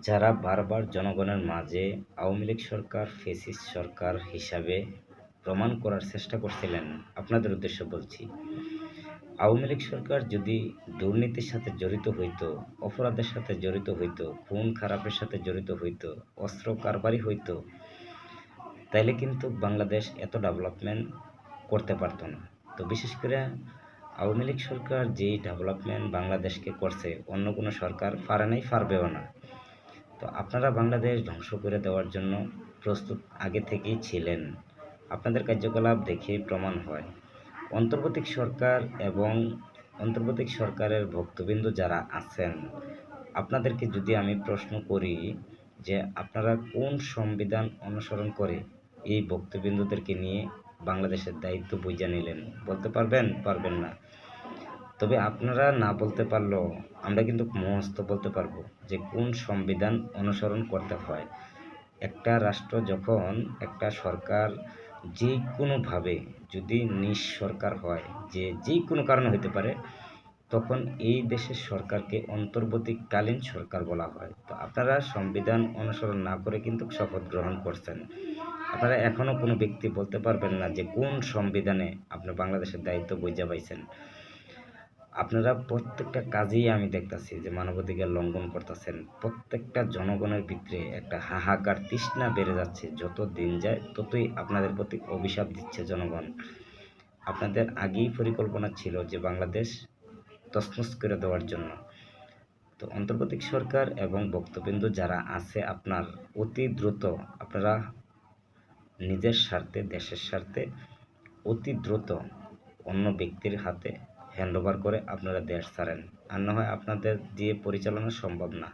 যারা বারবার জনগণের মাঝে আওয়ামী লীগ সরকার ফ্যাসিস্ট সরকার হিসাবে প্রমাণ করার চেষ্টা করছিলেন, আপনাদের উদ্দেশ্যে বলছি, আওয়ামী লীগ সরকার যদি দুর্নীতির সাথে জড়িত হইতো, অপরাধের সাথে জড়িত হইতো, খুন খারাপের সাথে জড়িত হইতো, অস্ত্র কারবারি হইতো, তাইলে কিন্তু বাংলাদেশ এত ডেভেলপমেন্ট করতে পারতো না। তো বিশেষ করে আওয়ামী লীগ সরকার যেই ডেভেলপমেন্ট বাংলাদেশকে করছে, অন্য কোনো সরকার পারে নাই, পারবেও না। তো আপনারা বাংলাদেশ ধ্বংস করে দেওয়ার জন্য প্রস্তুত আগে থেকেই ছিলেন, আপনাদের কার্যকলাপ দেখে প্রমাণ হয়। অন্তর্বর্তী সরকার এবং অন্তর্বর্তী সরকারের ভক্তবৃন্দ যারা আছেন, আপনাদেরকে যদি আমি প্রশ্ন করি যে আপনারা কোন সংবিধান অনুসরণ করে এই ভক্তবৃন্দদেরকে নিয়ে বাংলাদেশের দায়িত্ব বুঝে নিলেন, বলতে পারবেন? পারবেন না। তবে আপনারা না বলতে পারলেও আমরা কিন্তু মহস্ত বলতে পারবো যে কোন সংবিধান অনুসরণ করতে হয়। একটা রাষ্ট্র যখন, একটা সরকার যে কোনোভাবে যদি নিঃসরকার হয়, যে কোনো কারণে হতে পারে, তখন এই দেশের সরকারকে অন্তর্বর্তীকালীন সরকার বলা হয়। তো আপনারা সংবিধান অনুসরণ না করে কিন্তু শপথ গ্রহণ করছেন। আপনারা এখনও কোনো ব্যক্তি বলতে পারবেন না যে কোন সংবিধানে আপনি বাংলাদেশের দায়িত্ব বুঝে পাইছেন। আপনারা প্রত্যেকটা কাজেই আমি দেখতেছি যে মানবাধিকার লঙ্ঘন করতেছেন। প্রত্যেকটা জনগণের ভিতরে একটা হাহাকার তৃষ্ণা বেড়ে যাচ্ছে, যত দিন যায় ততই আপনাদের প্রতি অভিশাপ দিচ্ছে জনগণ। আপনাদের আগেই পরিকল্পনা ছিল যে বাংলাদেশ তছনছ করে দেওয়ার জন্য। তো অন্তর্বর্তী সরকার এবং ভক্তবৃন্দ যারা আছে, আপনার অতি দ্রুত আপনারা নিজের স্বার্থে, দেশের স্বার্থে অতি দ্রুত অন্য ব্যক্তির হাতে হ্যান্ডওভার করে আপনারা দেশ ছাড়েন, আর না হয় আপনাদের দিয়ে পরিচালনা সম্ভব না।